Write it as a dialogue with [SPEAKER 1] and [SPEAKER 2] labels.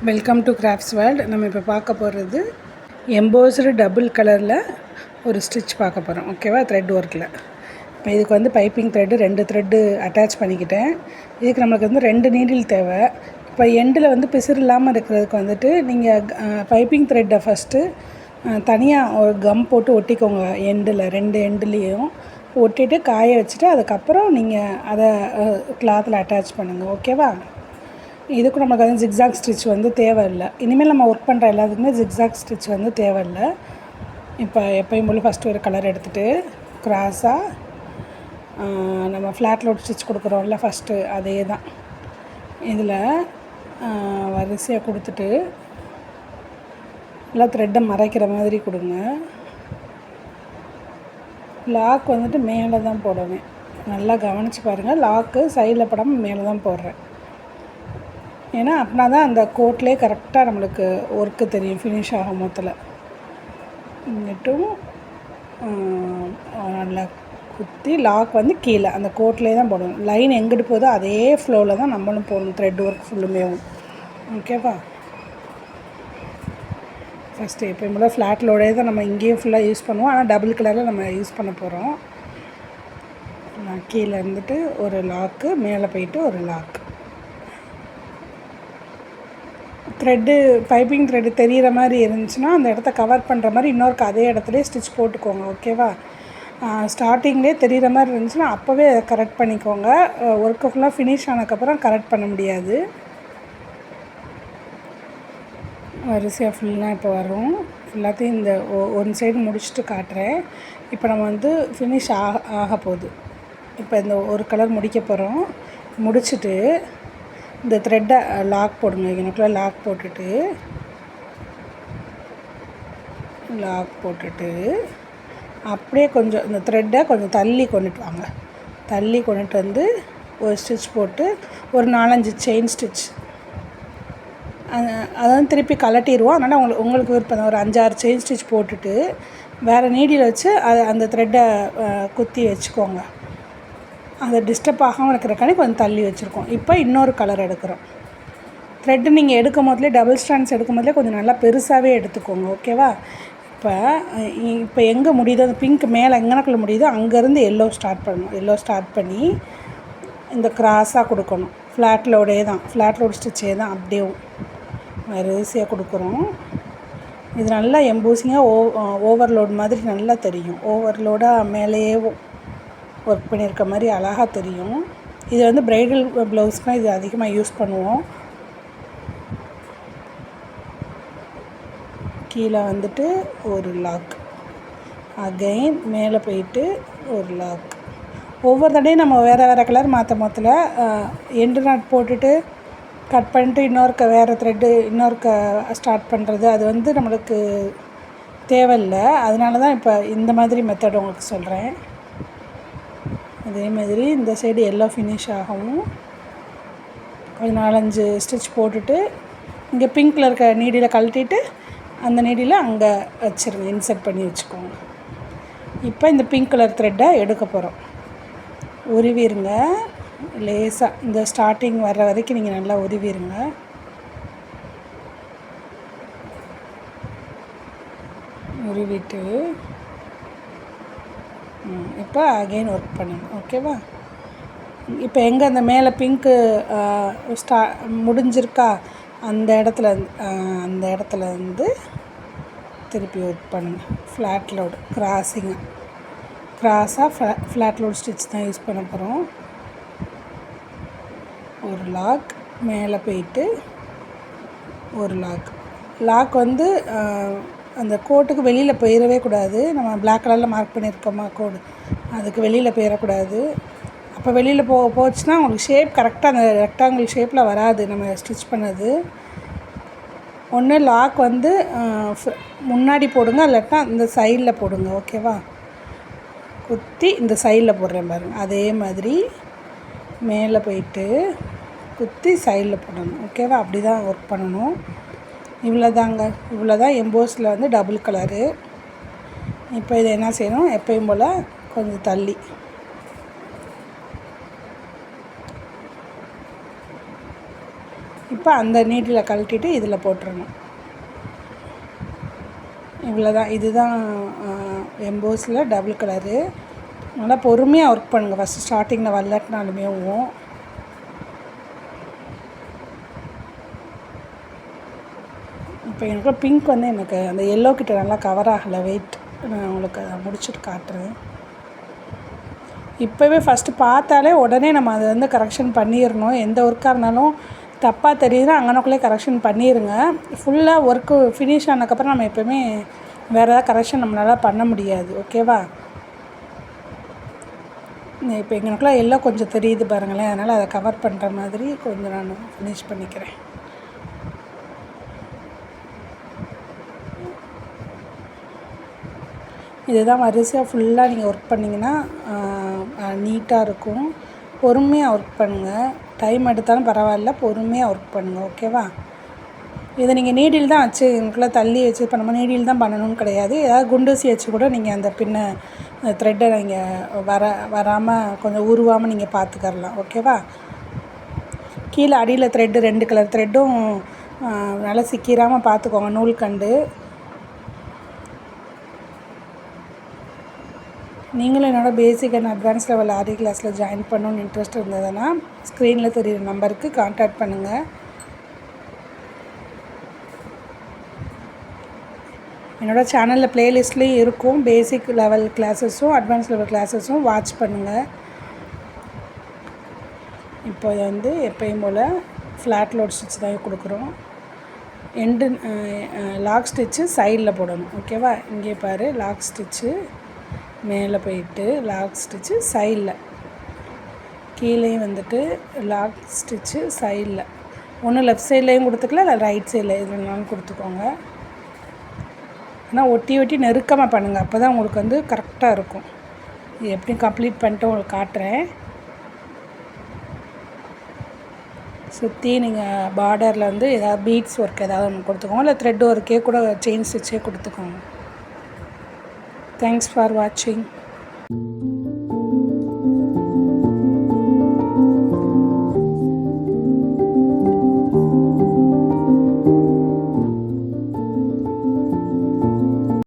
[SPEAKER 1] Welcome to crafts world. நம்ம இப்போ பார்க்க போகிறது எம்போஸ்டு டபுள் கலரில் ஒரு ஸ்டிச் பார்க்க போகிறோம். ஓகேவா? த்ரெட் ஒர்க்கில். இப்போ இதுக்கு வந்து பைப்பிங் த்ரெட்டு 2 த்ரெட்டு அட்டாச் பண்ணிக்கிட்டேன். இதுக்கு நம்மளுக்கு வந்து 2 நீடில் தேவை. இப்போ எண்டில் வந்து பிசிறு இல்லாமல் இருக்கிறதுக்கு வந்துட்டு நீங்கள் பைப்பிங் த்ரெட்டை ஃபஸ்ட்டு தனியாக ஒரு கம் போட்டு ஒட்டிக்கோங்க. எண்டில் 2 எண்டுலேயும் ஒட்டிட்டு காய வச்சுட்டு அதுக்கப்புறம் நீங்கள் அதை கிளாத்தில் அட்டாச் பண்ணுங்கள். ஓகேவா? இதுக்கும் நமக்கு வந்து ஜிக்ஸாக் ஸ்டிச் வந்து தேவையில்லை. இனிமேல் நம்ம ஒர்க் பண்ணுற எல்லாத்துக்குமே ஜிக்ஸாக் ஸ்டிச் வந்து தேவையில்லை. இப்போ எப்பயும் போல் ஃபஸ்ட்டு ஒரு கலர் எடுத்துகிட்டு கிராஸாக நம்ம ஃப்ளாட் லோட் ஸ்டிச் கொடுக்குறோம்ல ஃபஸ்ட்டு அதே தான் இதில் வரிசையாக கொடுத்துட்டு நல்லா த்ரெட்டை மறைக்கிற மாதிரி கொடுங்க. லாக் வந்துட்டு மேலே தான் போடுவேன். நல்லா கவனித்து பாருங்கள். லாக்கு சைடில் படாமல் மேலே தான் போடுறேன். ஏன்னா அப்படின்னா தான் அந்த கோட்லேயே கரெக்டாக நம்மளுக்கு ஒர்க்கு தெரியும், ஃபினிஷ் ஆகும். மொத்தத்தில் இங்கிட்டும் நல்லா குத்தி லாக் வந்து கீழே அந்த கோட்லேயே தான் போடணும். லைன் எங்கிட்டு போதோ அதே ஃப்ளோவில் தான் நம்மளும் போடணும். த்ரெட் ஒர்க் ஃபுல்லுமே. ஓகேவா? ஃபஸ்ட்டு எப்போயும் போல் ஃப்ளாட் லோடே தான் நம்ம இங்கேயும் ஃபுல்லாக யூஸ் பண்ணுவோம். ஆனால் டபுள் கலரில் நம்ம யூஸ் பண்ண போகிறோம். கீழே இருந்துட்டு ஒரு லாக்கு, மேலே போயிட்டு ஒரு லாக். த்ரெட்டு பைப்பிங் த்ரெட்டு தெரிகிற மாதிரி இருந்துச்சுன்னா அந்த இடத்த கவர் பண்ணுற மாதிரி இன்னொருக்கு அதே இடத்துலையே ஸ்டிச் போட்டுக்கோங்க. ஓகேவா? ஸ்டார்டிங்லேயே தெரிகிற மாதிரி இருந்துச்சுன்னா அப்போவே கரெக்ட் பண்ணிக்கோங்க. ஒர்க்கு ஃபுல்லாக ஃபினிஷ் ஆனதுக்கப்புறம் கரெக்ட் பண்ண முடியாது. வரிசையாக ஃபுல்லாக இப்போ வரும். ஃபுல்லாத்தையும் இந்த ஒன் சைடு முடிச்சுட்டு காட்டுறேன். இப்போ நம்ம வந்து ஃபினிஷ் ஆக போகுது. இப்போ இந்த ஒரு கலர் முடிக்க போகிறோம். முடிச்சுட்டு இந்த த்ரெட்டை லாக் போடுங்க. எனக்குள்ளே லாக் போட்டுட்டு அப்படியே கொஞ்சம் இந்த த்ரெட்டை கொஞ்சம் தள்ளி கொண்டுட்டு வாங்க. தள்ளி கொண்டுட்டு வந்து ஒரு ஸ்டிச் போட்டு ஒரு 4-5 செயின் ஸ்டிச் அதை வந்து திருப்பி கலட்டிடுவோம். அதனால் உங்களுக்கு விருப்பம் ஒரு 5-6 செயின் ஸ்டிச் போட்டுட்டு வேறு நீடியில் வச்சு அந்த த்ரெட்டை குத்தி வச்சுக்கோங்க. அதை டிஸ்டர்ப் ஆகாமல் இருக்கிறக்காண்டி கொஞ்சம் தள்ளி வச்சுருக்கோம். இப்போ இன்னொரு கலர் எடுக்கிறோம். த்ரெட்டு நீங்கள் எடுக்கும் போதுலேயே டபுள் ஸ்டாண்ட்ஸ் எடுக்கும் போதுலேயே கொஞ்சம் நல்லா பெருசாகவே எடுத்துக்கோங்க. ஓகேவா? இப்போ எங்கே முடியுதோ அந்த பிங்க் மேலே எங்கனக்குள்ளே முடியுதோ அங்கேருந்து எல்லோ ஸ்டார்ட் பண்ணணும். எல்லோ ஸ்டார்ட் பண்ணி இந்த கிராஸாக கொடுக்கணும். ஃப்ளாட் லோடே தான், ஃப்ளாட் லோட் ஸ்டிச்சே தான். அப்படியே வரிசையாக கொடுக்குறோம். இது நல்லா எம்போசிங்காக ஓவர்லோட் மாதிரி நல்லா தெரியும். ஓவர்லோடாக மேலேயே ஒர்க் பண்ணியிருக்க மாதிரி அழகாக தெரியும். இது வந்து ப்ரைடல் ப்ளவுஸ்னால் இது அதிகமாக யூஸ் பண்ணுவோம். கீழே வந்துட்டு ஒரு லாக், அகைன் மேலே போயிட்டு ஒரு லாக். ஒவ்வொரு தடையும் நம்ம வேறு கலர் மாற்ற எண்டு நாட் போட்டுட்டு கட் பண்ணிட்டு இன்னொருக்க வேறு த்ரெட்டு இன்னொருக்க ஸ்டார்ட் பண்ணுறது அது வந்து நம்மளுக்கு தேவையில்லை. அதனால தான் இப்போ இந்த மாதிரி மெத்தட் உங்களுக்கு சொல்கிறேன். அதே மாதிரி இந்த சைடு எல்லோ ஃபினிஷ் ஆகவும் ஒரு 4-5 ஸ்டிச் போட்டுட்டு இங்கே பிங்க்கில் இருக்க நீடியில் கழட்டிட்டு அந்த நீடியில் அங்கே வச்சுருங்க. இன்சர்ட் பண்ணி வச்சுக்கோங்க. இப்போ இந்த பிங்க் கலர் த்ரெட்டை எடுக்க போகிறோம். உருவிருங்க லேசாக. இந்த ஸ்டார்டிங் வர்ற வரைக்கும் நீங்கள் நல்லா உருவிருங்க. உருவிட்டு இப்போ அகெயின் ஒர்க் பண்ணணும். ஓகேவா? இப்போ எங்கே அந்த மேலே பிங்க்கு முடிஞ்சிருக்கா அந்த இடத்துல வந்து திருப்பி ஒர்க் பண்ணுங்கள். ஃப்ளாட் லோடு கிராஸாக ஃப்ளாட் லோட் ஸ்டிச் தான் யூஸ் பண்ண போகிறோம். ஒரு லாக், மேலே போயிட்டு ஒரு லாக் வந்து அந்த கோட்டுக்கு வெளியில் போயிடவே கூடாது. நம்ம பிளாக் கலரில் மார்க் பண்ணியிருக்கோமா கோடு, அதுக்கு வெளியில் போயிடக்கூடாது. அப்போ வெளியில் போச்சுன்னா உங்களுக்கு ஷேப் கரெக்டாக அந்த ரெக்டாங்கிள் ஷேப்பில் வராது. நம்ம ஸ்டிச் பண்ணது ஒன்று லாக் வந்து முன்னாடி போடுங்க, இல்லாட்டா இந்த சைடில் போடுங்க. ஓகேவா? குத்தி இந்த சைடில் போடுறேன் பாருங்கள். அதே மாதிரி மேலே போயிட்டு குத்தி சைடில் போடணும். ஓகேவா? அப்படி தான் ஒர்க் பண்ணணும். இவ்வளோ தான் எம்போஸில் வந்து டபுள் கலரு. இப்போ இதை என்ன செய்யணும், எப்பயும் போல் கொஞ்சம் தள்ளி இப்போ அந்த நீடில் கழட்டிட்டு இதில் போட்டுறணும். இவ்வளோதான். இதுதான் எம்போஸில் டபுள் கலரு. நல்லா பொறுமையாக ஒர்க் பண்ணுங்கள். ஃபஸ்ட்டு ஸ்டார்டிங்கில் வரலட்டினாலுமே இப்போ எனக்கு பிங்க் வந்து எனக்கு அந்த எல்லோ கிட்ட நல்லா கவர் ஆகலை. வெயிட் நான் உங்களுக்கு அதை முடிச்சுட்டு காட்டுறேன். இப்போவே ஃபஸ்ட்டு பார்த்தாலே உடனே நம்ம அதை வந்து கரெக்ஷன் பண்ணிடணும். எந்த ஒர்க்காக இருந்தாலும் தப்பாக தெரியுதுன்னா அங்கனக்குள்ளே கரெக்ஷன் பண்ணிடுங்க. ஃபுல்லாக ஒர்க்கு ஃபினிஷ் ஆனதுக்கப்புறம் நம்ம எப்போயுமே வேறு ஏதாவது கரெக்ஷன் நம்மளால் பண்ண முடியாது. ஓகேவா? இப்போ எங்களுக்குள்ள எல்லாம் கொஞ்சம் தெரியுது பாருங்களேன். அதனால் அதை கவர் பண்ணுற மாதிரி கொஞ்சம் நான் ஃபினிஷ் பண்ணிக்கிறேன். இதுதான் வரிசையாக ஃபுல்லாக நீங்கள் ஒர்க் பண்ணிங்கன்னா நீட்டாக இருக்கும். பொறுமையாக ஒர்க் பண்ணுங்கள். டைம் எடுத்தாலும் பரவாயில்ல, பொறுமையாக ஒர்க் பண்ணுங்கள். ஓகேவா? இதை நீங்கள் நீடில் தான் வச்சு எங்களுக்குள்ளே தள்ளி வச்சு இப்போ நம்ம நீடில் தான் பண்ணணும்னு கிடையாது. ஏதாவது குண்டூசி வச்சு கூட நீங்கள் அந்த பின்ன த்ரெட்டை நீங்கள் வராமல் கொஞ்சம் உருவாமல் நீங்கள் பார்த்துக்கரலாம். ஓகேவா? கீழே அடியில் த்ரெட்டு 2 கலர் த்ரெட்டும் நல்லா சிக்கிராமல் பார்த்துக்கோங்க. நூல்கண்டு நீங்களும் என்னோட பேசிக் அண்ட் அட்வான்ஸ் லெவல் ஆரி கிளாஸில் ஜாயின் பண்ணணுன்னு இன்ட்ரெஸ்ட் இருந்ததுன்னா ஸ்க்ரீனில் தெரிகிற நம்பருக்கு கான்டாக்ட் பண்ணுங்கள். என்னோடய சேனலில் ப்ளேலிஸ்ட்லேயும் இருக்கும். பேசிக் லெவல் கிளாஸஸும் அட்வான்ஸ் லெவல் கிளாஸஸும் வாட்ச் பண்ணுங்கள். இப்போ வந்து எப்பயும் போல் ஃப்ளாட் லோட் ஸ்டிச் தான் கொடுக்குறோம். எண்டு லாக் ஸ்டிச்சு சைடில் போடணும். ஓகேவா? இங்கே பாரு, லாக் ஸ்டிச்சு மேலே போயிட்டு லாக் ஸ்டிச்சு சைடில், கீழேயும் வந்துட்டு லாக் ஸ்டிச்சு சைடில். ஒன்று லெஃப்ட் சைட்லேயும் கொடுத்துக்கலாம், இல்லை ரைட் சைடில் எதுனாலும் கொடுத்துக்கோங்க. ஆனால் ஒட்டி ஒட்டி நெருக்கமாக பண்ணுங்கள். அப்போ தான் உங்களுக்கு வந்து கரெக்டாக இருக்கும். இது எப்படி கம்ப்ளீட் பண்ணிட்டு உங்களுக்கு காட்டுறேன். சுற்றி நீங்கள் பார்டரில் வந்து ஏதாவது பீட்ஸ் ஒர்க் ஏதாவது ஒன்று கொடுத்துக்கோங்க, இல்லை த்ரெட் ஒர்க்கே கூட செயின் ஸ்டிச்சே கொடுத்துக்கோங்க. தேங்க்ஸ் ஃபார் வாட்சிங்.